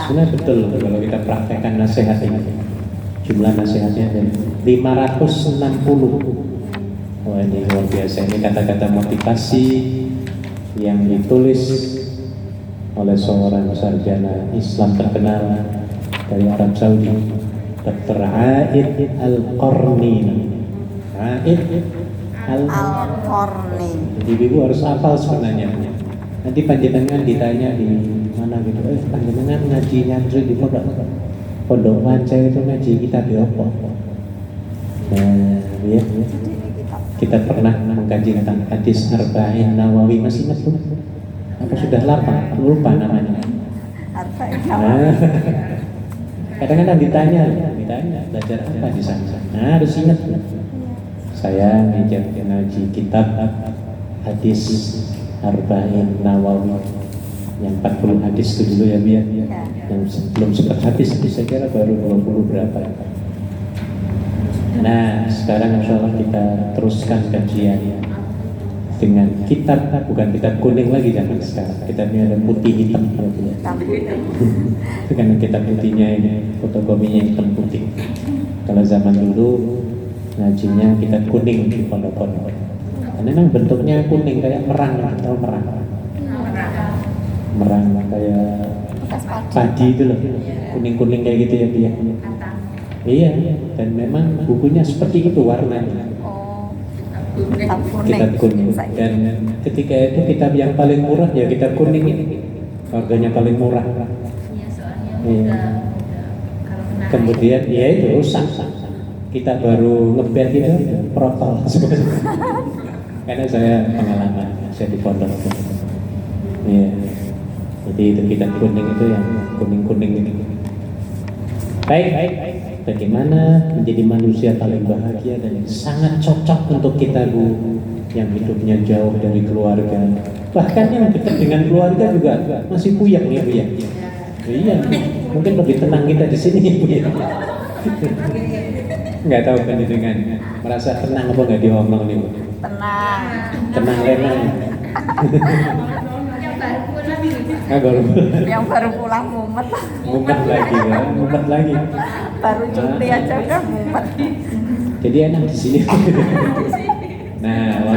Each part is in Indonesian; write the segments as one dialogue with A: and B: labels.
A: Sebenarnya betul kalau kita praktekkan nasihat ini. Jumlah nasihatnya ada 560. Wah, ini luar biasa. Ini kata-kata motivasi yang ditulis oleh seorang sarjana Islam terkenal dari Arab Saudi, Dr. Aid Al-Qarni. Aid
B: Al-Qarni.
A: Jadi ibu harus hafal sebenarnya. Nanti panjenengan ditanya di mana gitu, panjenengan ngaji nyantri di pondok Wanca itu ngaji kitab apa? Nah, ya. Kita pernah mengkaji tentang hadis Arba'in Nawawi, masih ingat tuh? Apa sudah lupa namanya?
B: Arba'in Nawawi.
A: Kadang-kadang ditanya belajar apa di sana. Nah, harus ingat. Saya ngaji kitab hadis Arba'in Nawawi yang 40 hadis itu dulu ya biar yang belum sempat hadis saya kira baru 20 berapa. Nah sekarang insya Allah kita teruskan kajian dengan kitab, bukan kitab kuning lagi zaman sekarang, kitabnya ada putih hitam ya. Itu karena kitab putihnya ini fotokopinya hitam putih. Kalau zaman dulu ngajinya kitab kuning di pondok-pondok. Karena memang bentuknya kuning kayak merang atau merang kayak padi itu loh, kuning-kuning kayak gitu ya dia. Iya, dan memang bukunya seperti itu warnanya. Kitab kuning. Dan ketika itu kitab yang paling murah ya kitab kuning ini, harganya paling murah. Iya. Kemudian ya itu rusak. Kita baru ngebet itu protol. Karena saya pengalaman, saya di pondok. Iya. Jadi itu kitab kuning itu yang kuning-kuning itu. Baik. Bagaimana menjadi manusia paling bahagia dan yang sangat cocok untuk kita Bu, yang hidupnya jauh dari keluarga, bahkan yang dekat dengan keluarga juga masih puyeng ya Bu ya. Iya, mungkin lebih tenang kita di sini Bu ya. Nggak tahu kan dengan merasa tenang apa nggak diomong nih Bu? Tenang Lena.
B: Yang baru pulang mumet
A: lagi.
B: Baru cuti aja udah mumet.
A: Jadi enak di sini. Nah,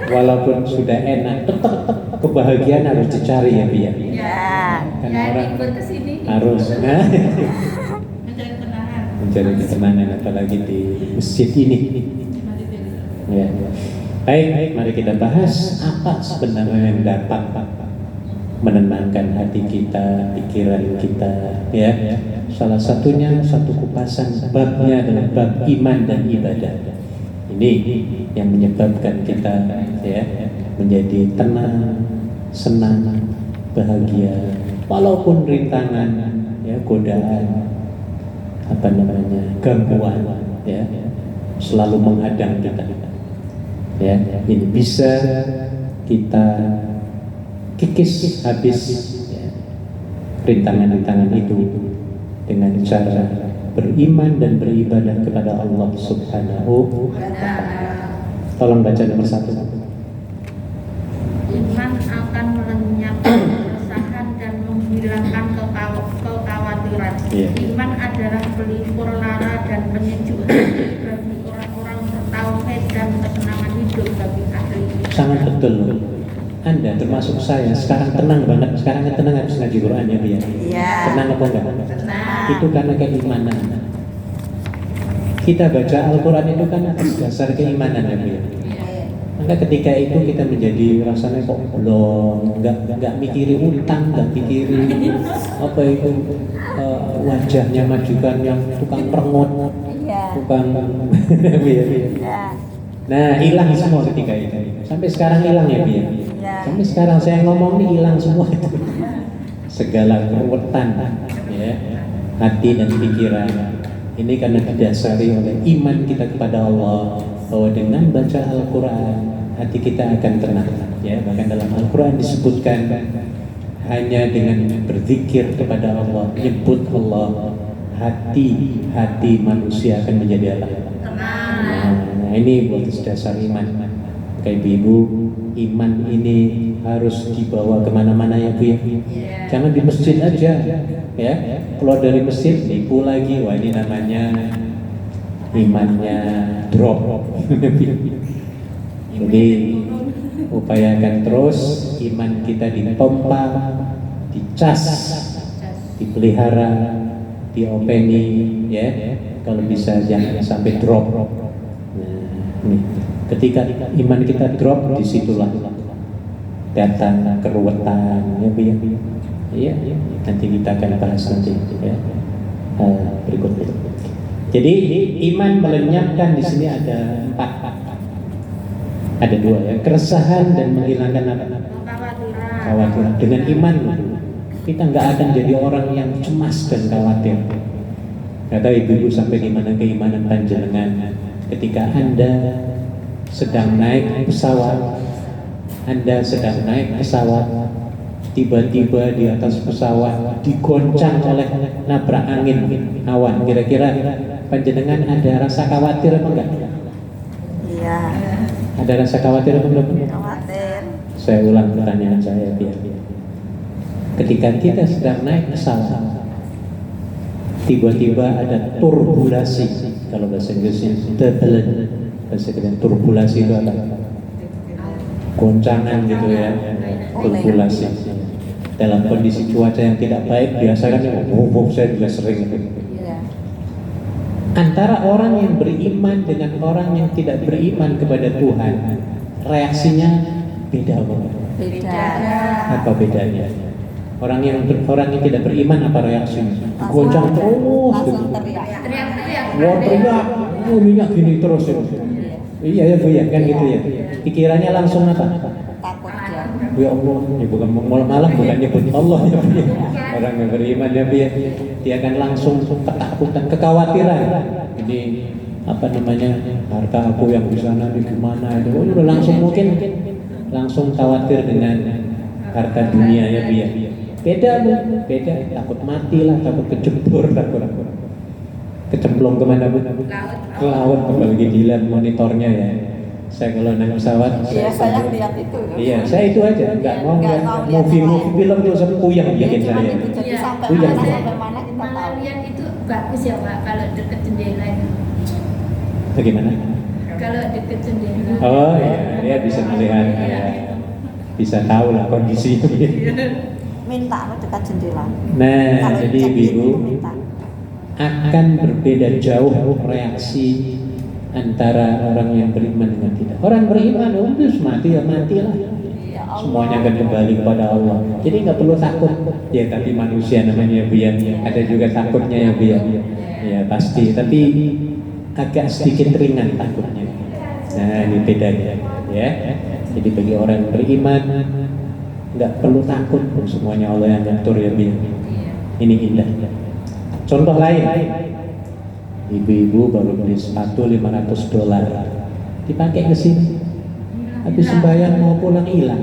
A: walaupun sudah enak, tetap kebahagiaan harus dicari ya Bia.
B: Ya.
A: Karena orang harus mencari ketenangan apalagi di masjid ini. Ya. Baik, mari kita bahas apa sebenarnya yang dapat menenangkan hati kita, pikiran kita, ya. Salah satunya satu kupasan babnya adalah bab iman dan ibadah. Ini yang menyebabkan kita ya menjadi tenang, senang, bahagia, walaupun rintangan, ya godaan, gangguan, ya selalu menghadang kita. Ya, ini bisa kita kikis habis ya, rintangan-rintangan itu dengan cara beriman dan beribadah kepada Allah Subhanahu wa Ta'ala. Tolong baca nomor 1.
C: Iman akan melenyapkan keresahan dan menghilangkan kekhawatiran. Iman adalah pelipur lara dan penyejuk hati bagi orang-orang bertauhid dan kesenangan hidup bagi ahli.
A: Sangat betul. Anda termasuk saya sekarang tenang banget. Sekarang tenang habis ngaji Quran ya Bia.
B: Iya.
A: Tenang apa enggak?
B: Tenang.
A: Itu karena keimanan. Kita baca Al-Quran itu kan atas dasar keimanan ya Bia. Maka ketika itu kita menjadi rasanya kok belum, nggak mikirin utang, nggak mikirin apa itu wajahnya majukan yang tukang perengut, tukang
B: Ya.
A: Nah hilang semua ketika itu. Sampai sekarang hilang ya Bia. Sampai sekarang saya ngomong nih hilang semua itu. Segala keruwetan ya hati dan pikiran ini karena didasari oleh iman kita kepada Allah, bahwa dengan baca Al-Quran hati kita akan tenang ya. Bahkan dalam Al-Quran disebutkan hanya dengan berzikir kepada Allah, menyebut Allah, hati manusia akan menjadi apa? Nah ini buat dasar iman. Kayak ibu, iman ini harus dibawa kemana-mana ya Bu ya.
C: Iya.
A: Jangan di masjid aja ya. Keluar dari masjid nipu lagi, wah ini namanya imannya drop. Jadi upayakan terus iman kita dipompa, dicas, dipelihara, diopeni ya. Kalau bisa jangan sampai drop. Nah, nih. Ketika iman kita drop, disitulah datang keruwetan ya Bu ya. Iya, nanti kita akan bahas nanti ya berikutnya. Jadi iman melenyapkan di sini ada 4, ada 2 ya, keresahan dan menghilangkan apa? Kekhawatiran. Dengan iman kita nggak akan jadi orang yang cemas dan khawatir. Kata ibu-ibu sampai di mana keimanan panjenengan ketika Anda sedang naik pesawat, tiba-tiba di atas pesawat digoncang oleh nabrak angin awan. Kira-kira panjenengan ada rasa khawatir apa enggak?
B: Iya.
A: Ada rasa khawatir apa enggak?
B: Khawatir.
A: Saya ulang pertanyaan saya biar. Ketika kita sedang naik pesawat, tiba-tiba ada turbulasi. Kalau bahasa Inggrisnya turbulence. Bahasa Inggrisnya turbulasi itu apa? Goncangan gitu ya, turbulasi. Dalam kondisi cuaca yang tidak baik, biasanya saya juga sering itu.
B: Iya.
A: Antara orang yang beriman dengan orang yang tidak beriman kepada Tuhan, reaksinya beda banget.
B: Beda.
A: Apa bedanya? Orang yang tidak beriman apa reaksinya? Goncang terus.
B: Langsung teriak.
C: Teriak-teriak.
A: Wah teriak, minyak gini terus ya. Iya ya Bu ya, kan gitu ya. Pikirannya langsung apa?
B: Takut dia.
A: Ya Allah, ya bukan malah bukan nyebut Allah ya Bu ya. Orang yang beriman ya Bu ya, dia akan langsung ketakutan, kekhawatiran. Ini apa namanya, harta aku yang di sana di gimana itu, udah langsung mungkin langsung khawatir dengan harta dunia ya Bu ya. Beda Bu, beda, takut mati lah, takut kejebur, takut kecemplung kemana Bu? Ke laut, apalagi dilihat monitornya ya. Saya kalau naik pesawat,
B: Iya, saya lihat itu.
A: iya, saya itu aja, nggak mau lihat movie film itu saya puyeng bikin
B: Cuma
A: saya.
B: itu, jadi
C: Iya.
B: sampai
A: Iya.
B: mana sampai mana kita
C: Malah
B: tahu.
C: lihat itu bagus ya Pak kalau deket jendela itu.
A: Bagaimana?
C: Kalau deket jendela.
A: Oh iya, dia bisa melihat, ya. Bisa tahu lah kondisi.
B: Minta lo dekat jendela.
A: Nah,
B: Kalau
A: jadi
B: cek
A: ibu
B: itu minta.
A: akan berbeda jauh reaksi antara orang yang beriman dengan tidak. Orang beriman, udah mati ya matilah.
B: Ya Allah.
A: Semuanya akan kembali kepada Allah. Jadi nggak perlu takut. Ya tapi manusia namanya Bu ya. Ada juga takutnya ya Bu ya. Ya pasti. Tapi agak sedikit ringan takutnya. Nah ini bedanya. Ya. Jadi bagi orang beriman nggak perlu takut. Semuanya Allah yang ngatur ya Bu. Ini indah. Contoh lain. Ibu-ibu baru beli sepatu $500, dipakai ke sini, habis sembahyang mau pulang hilang.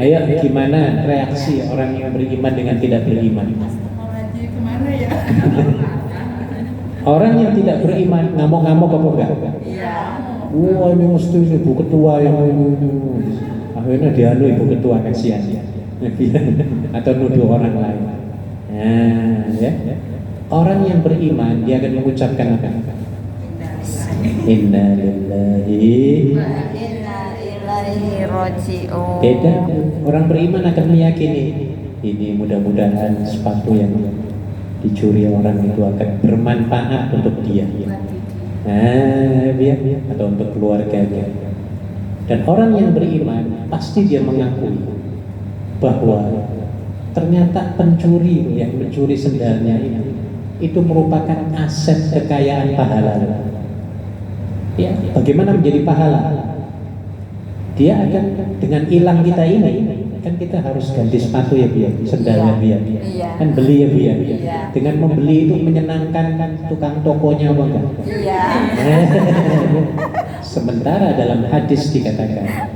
A: Ayo gimana reaksi orang yang beriman dengan tidak beriman?
C: Kemana ya?
A: Orang yang tidak beriman ngamuk-ngamuk apa enggak?
C: Iya.
A: Wah ini mesti ibu ketua yang ini. Akhirnya dianu ibu ketua kasihan atau nuduh orang lain. Nah, ya. Orang yang beriman dia akan mengucapkan apa? Inna lillahi
B: Inna ilaihi raji'un.
A: Beda. Orang beriman akan meyakini ini mudah-mudahan sepatu yang dicuri orang itu akan bermanfaat untuk dia. Nah, biar atau untuk keluarganya. Dan orang yang beriman pasti dia mengakui bahwa ternyata pencuri yang mencuri sendalnya itu merupakan aset kekayaan pahala. Ya, bagaimana menjadi pahala? Dia akan dengan hilang kita ini, kan kita harus ganti sepatu ya biar, sendalnya biar,
B: Iya.
A: kan beli ya biar.
B: Iya.
A: Dengan membeli itu menyenangkan tukang tokonya apa enggak?
B: Iya.
A: Sementara dalam hadis dikatakan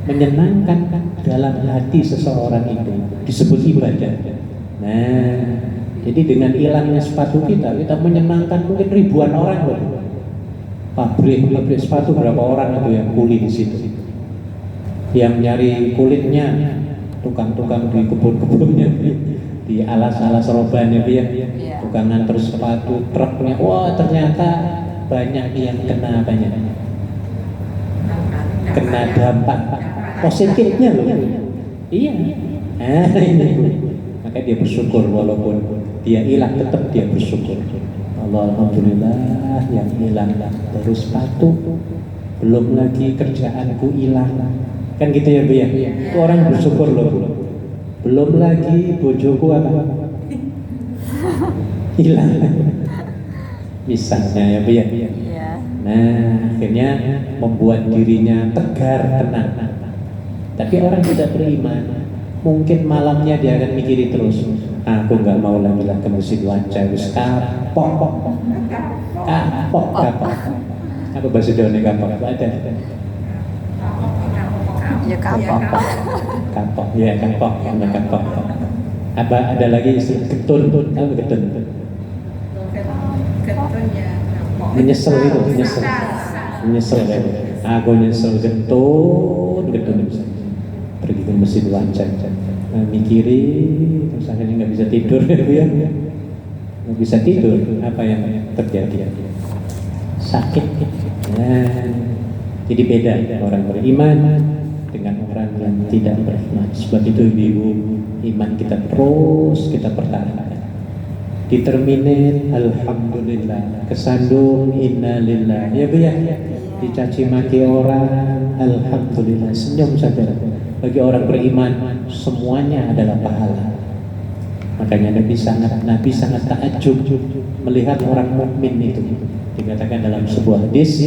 A: menyenangkan dalam hati seseorang itu disebut ibadah. Nah, jadi dengan hilangnya sepatu kita menyenangkan mungkin ribuan orang loh. Pabrik sepatu berapa orang itu yang kuli di situ. yang nyari kulitnya, tukang-tukang di kebun-kebunnya, di alas-alas robannya dia, tukang nganter sepatu, truknya, wah ternyata banyak yang kena banyak, kena dampak positifnya loh. Iya. Ini maka dia bersyukur walaupun dia hilang tetap dia bersyukur. Allah, alhamdulillah yang hilang baru sepatu, belum lagi kerjaanku hilang. Kan gitu ya Bu ya? Itu orang bersyukur loh Bu. Belum lagi bojoku apa? Hilang. Misalnya ya Bu ya? Nah, akhirnya membuat dirinya tegar, tenang. Tapi orang tidak beriman, mungkin malamnya dia akan mikiri terus, aku nggak mau lagi lah ke Masjid Wanca, wis kapok. Apa bahasa Jawa kapok? Ada.
B: Ya kapok.
A: Kapok, ya kapok. Apa ada lagi istilah getun? Apa getun? Menyesal itu, menyesal ya. Aku nyesel getun. Pergi ke Masjid Wanca, mikiri, terus akhirnya nggak bisa tidur ya Bu ya, nggak bisa tidur. Apa yang terjadi? Sakit. Nah, jadi beda orang beriman dengan orang yang tidak beriman. Sebab itu ibu, iman kita terus kita pertahankan. Diterminate alhamdulillah, kesandung innalillah ya Bu ya, dicaci maki orang alhamdulillah, senyum saja. Bagi orang beriman semuanya adalah pahala. Makanya Nabi sangat takjub melihat orang mukmin itu. Dikatakan dalam sebuah hadis,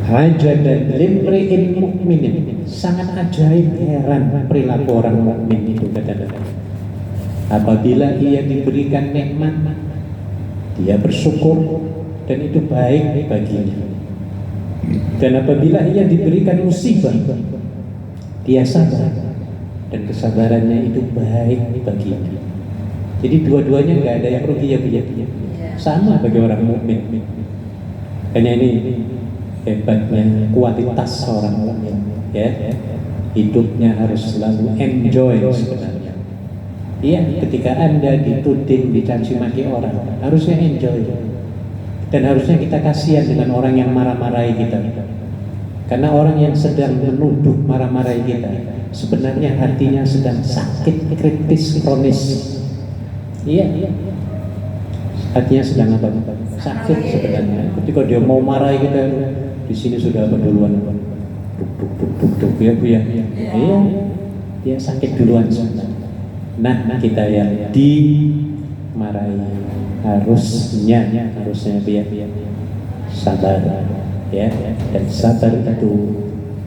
A: ajaban limri'in mukminin, sangat ajaib, heran perilaku orang mukmin itu, kata-kata. Apabila ia diberikan nikmat, dia bersyukur dan itu baik baginya. Dan apabila ia diberikan musibah, dia sabar dan kesabarannya itu baik baginya. Jadi dua-duanya nggak ada yang rugi ya Bu ya. Sama bagi orang mukmin. Hanya ini hebatnya kualitas orang mukmin ya. Hidupnya harus selalu enjoy sebenarnya. Iya, ketika Anda dituding, dicaci maki orang, harusnya enjoy. Dan harusnya kita kasihan dengan orang yang marah-marahi kita. Karena orang yang sedang menuduh, marah-marahi kita, sebenarnya hatinya sedang sakit, kritis, kronis. Iya. Hatinya sedang apa? Sakit sebenarnya. Ketika dia mau marahi kita, di sini sudah apa duluan? Duk ya Bu ya. Iya. Dia sakit duluan sebenarnya. Nah, kita yang dimarahi harusnya Bu ya, sabar. Ya, dan sabar itu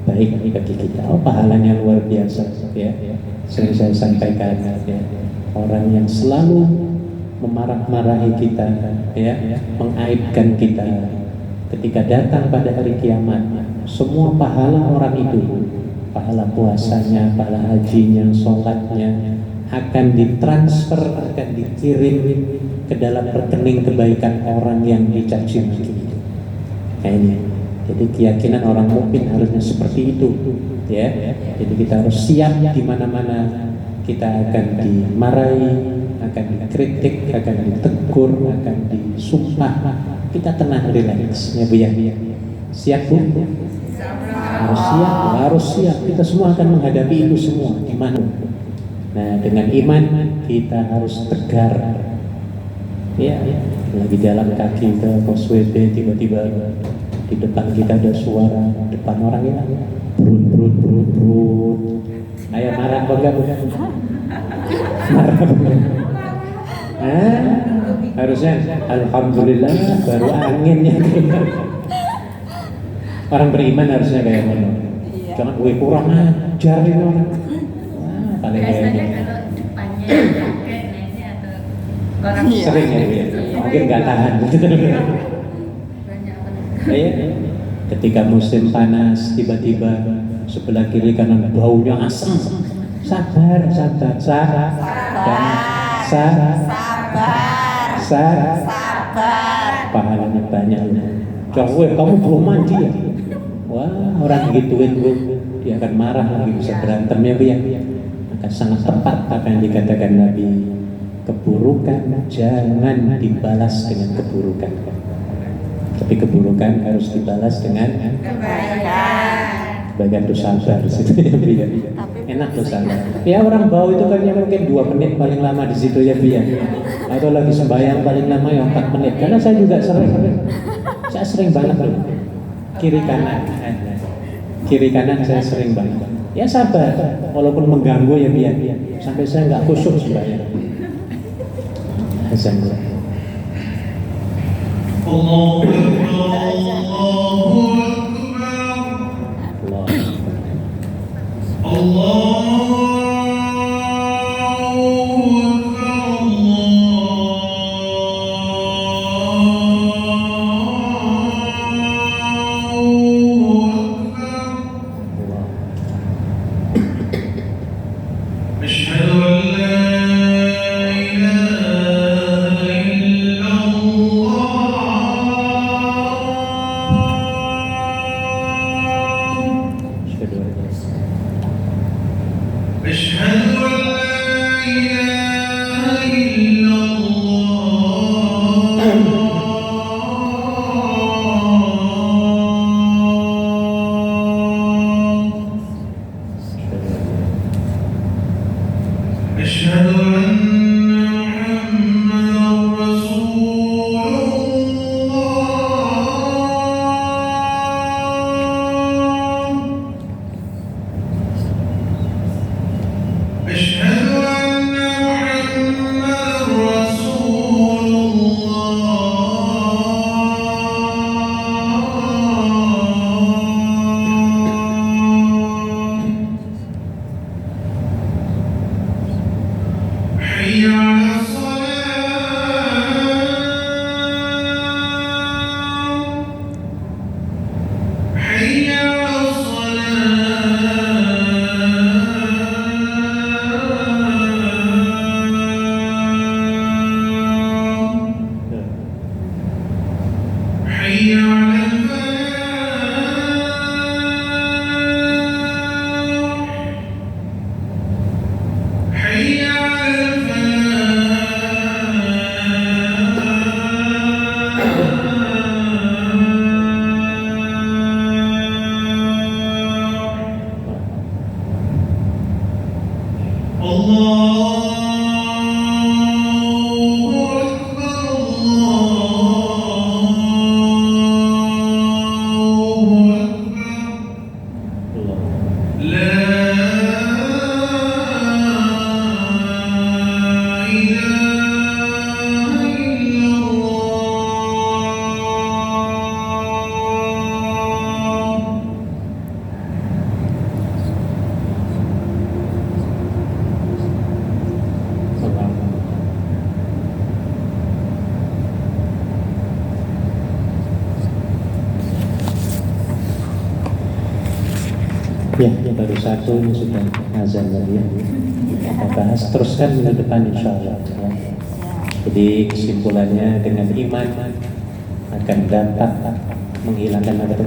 A: baik bagi kita. Pahalanya luar biasa ya. Sering saya sampaikan ya, orang yang selalu memarah-marahi kita ya, mengaibkan kita, ketika datang pada hari kiamat, semua pahala orang itu, pahala puasanya, pahala hajinya, sholatnya akan ditransfer, akan dikirim ke dalam rekening kebaikan orang yang dicaci maki itu. Nah ini, jadi keyakinan orang mukmin harusnya seperti itu, ya. Jadi kita harus siap di mana-mana kita akan dimarahi, akan dikritik, akan ditegur, akan disumpah. Kita tenang, relax, ya Bu ya. Siap Bu? Harus siap. Kita semua akan menghadapi itu semua. Gimana? Nah, dengan iman kita harus tegar. Ya, lagi jalan kaki ke pos WB, tiba-tiba di depan kita ada suara, depan orang ya, brut. Ayo marah apa enggak? Marah. Harusnya alhamdulillah baru anginnya. Orang beriman harusnya kayak mana? Jangan gue kurang ajar ini orang. Paling
C: biasanya kalau depannya kakek, nenek atau orang
A: sering ya, mungkin nggak tahan. Ya, ketika musim panas tiba-tiba sebelah kiri kanan baunya asam, sabar. Pahalanya banyak. Coba kamu belum mandi ya? Wah, orang gituin Bu. dia akan marah lagi, bisa berantem ya Bu ya. Maka sangat tepat apa yang dikatakan Nabi, keburukan jangan dibalas dengan keburukan, tapi keburukan harus dibalas dengan kebaikan. Itu sabar di situ ya Bu ya. Enak tuh sabar. Ya orang bau itu kan ya mungkin 2 menit paling lama di situ ya Bu ya. Atau lagi sembahyang paling lama ya 4 menit. Karena saya juga sering banget loh. Kiri kanan saya sering banget. Ya sabar, walaupun mengganggu ya Bu ya. Sampai saya nggak khusyuk sembahyang. Alhamdulillah.
D: Allahu Akbar, Allahu Akbar. Allah.
A: Ya, baru satu ini sudah azan tadi ya. Kita bahas teruskan minggu depan insya Allah. Ya. Jadi kesimpulannya dengan iman akan dapat menghilangkan apa itu?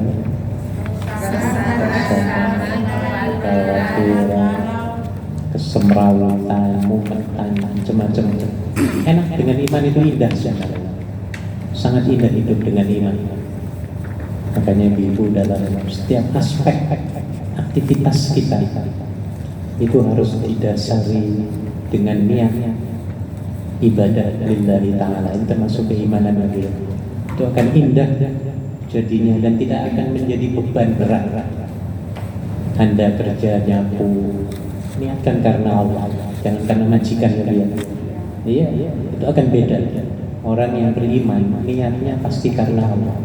A: Kekhawatiran, kesemrawutan, mumetan, macam-macam. Enak dengan iman itu indah sekali. Sangat indah hidup dengan iman. Makanya ibu dalam setiap aspek aktivitas kita itu harus didasari dengan niat ibadah lillahi ta'ala. Itu termasuk keimanan lagi. Itu akan indah jadinya dan tidak akan menjadi beban berat. Anda kerja nyapu, niatkan karena Allah, jangan karena majikan ya. Iya, itu akan beda. Orang yang beriman niatnya pasti karena Allah.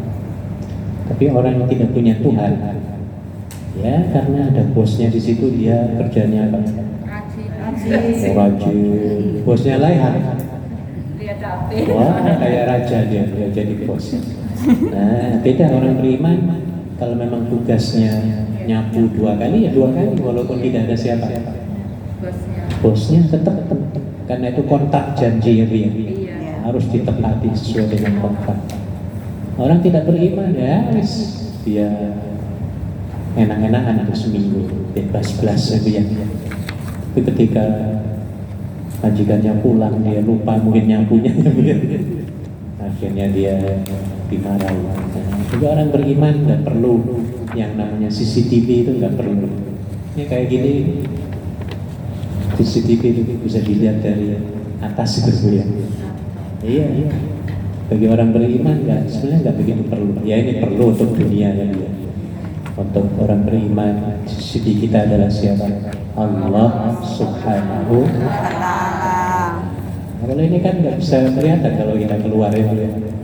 A: Tapi orang yang tidak punya Tuhan, ya karena ada bosnya di situ, dia kerjanya apa? Rajin. Bosnya leha. Wah, kayak raja dia jadi bos. Nah, beda orang beriman. Kalau memang tugasnya nyapu 2 kali, ya 2 kali, walaupun tidak ada siapa. Bosnya tetap, karena itu kontrak janji ya, harus ditepati sesuai dengan kontrak. Orang tidak beriman ya, dia enak-enakan itu seminggu bebas-belas gitu ya. Tapi ketika majikannya pulang dia lupa mungkin nyapunya akhirnya dia dimarahi. Juga orang beriman nggak perlu yang namanya CCTV itu nggak perlu. Ini kayak gini CCTV itu bisa dilihat dari atas gitu ya. Iya. Bagi orang beriman nggak, sebenarnya nggak begitu perlu. Ya ini perlu untuk dunia ya. Untuk orang beriman, CCTV kita adalah siapa? Allah Subhanahu wa Ta'ala. Kalau ini kan nggak bisa kelihatan kalau kita keluar ya.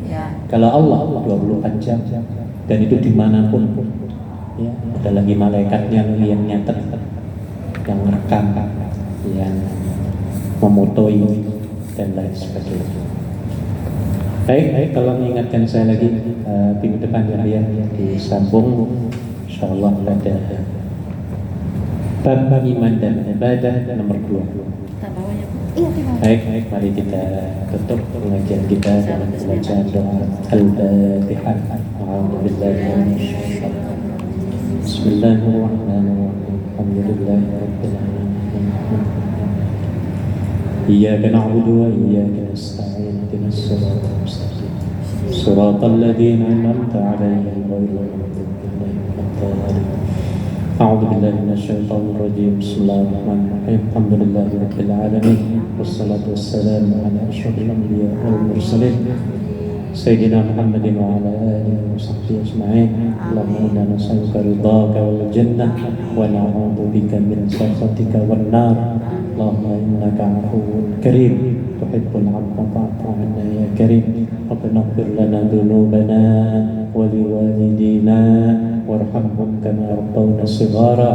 B: Ya.
A: Kalau Allah 24 jam dan itu dimanapun ya, ada lagi malaikatnya lagi yang nyatet, yang merekam, yang memotoi dan lain sebagainya. Baik, kalau mengingatkan saya lagi minggu depan ya disambung insyaallah pada bab iman dan ibadah nomor 2. Baik, mari kita tutup pengajian kita dengan bacaan doa Al-Fatihah. Bismillahirrahmanirrahim. Alhamdulillahirabbil alamin. Iyyaka na'budu wa iyyaka nasta'in. Ihdinas siratal mustaqim. Shiratal ladzina an'amta 'alaihim ghairil maghdubi 'alaihim waladdallin. أعوذ بالله من الشيطان الرجيم بسم الله الرحمن الرحيم الحمد لله رب العالمين والصلاة والسلام على أشرف الأنبياء والمرسلين سيدنا محمد وعلى آله وصحبه أجمعين اللهم إنا نسألك رضاك والجنة ونعوذ بك من سخطك والنار اللهم إنك عفو كريم تحب العفو فاعف عنا يا كريم ربنا اغفر لنا ذنوبنا ولوالدينا وارحمهم كما ربونا صغارا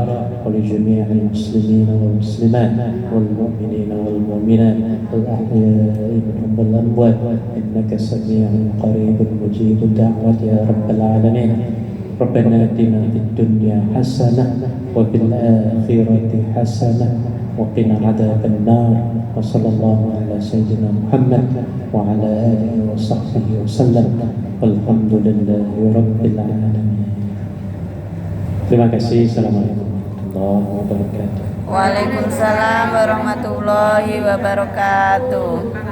A: ولجميع المسلمين والمسلمات والمؤمنين والمؤمنات الأحياء منهم والأموات إنك سميع قريب مجيب الدعوة يا رب العالمين ربنا آتنا في الدنيا حسنة وفي الآخرة حسنة وقنا عذاب النار وصلى الله على سيدنا محمد وعلى آله وصحبه وسلم والحمد لله رب العالمين. Terima kasih. Assalamualaikum warahmatullahi wabarakatuh.
B: Waalaikumsalam warahmatullahi wabarakatuh.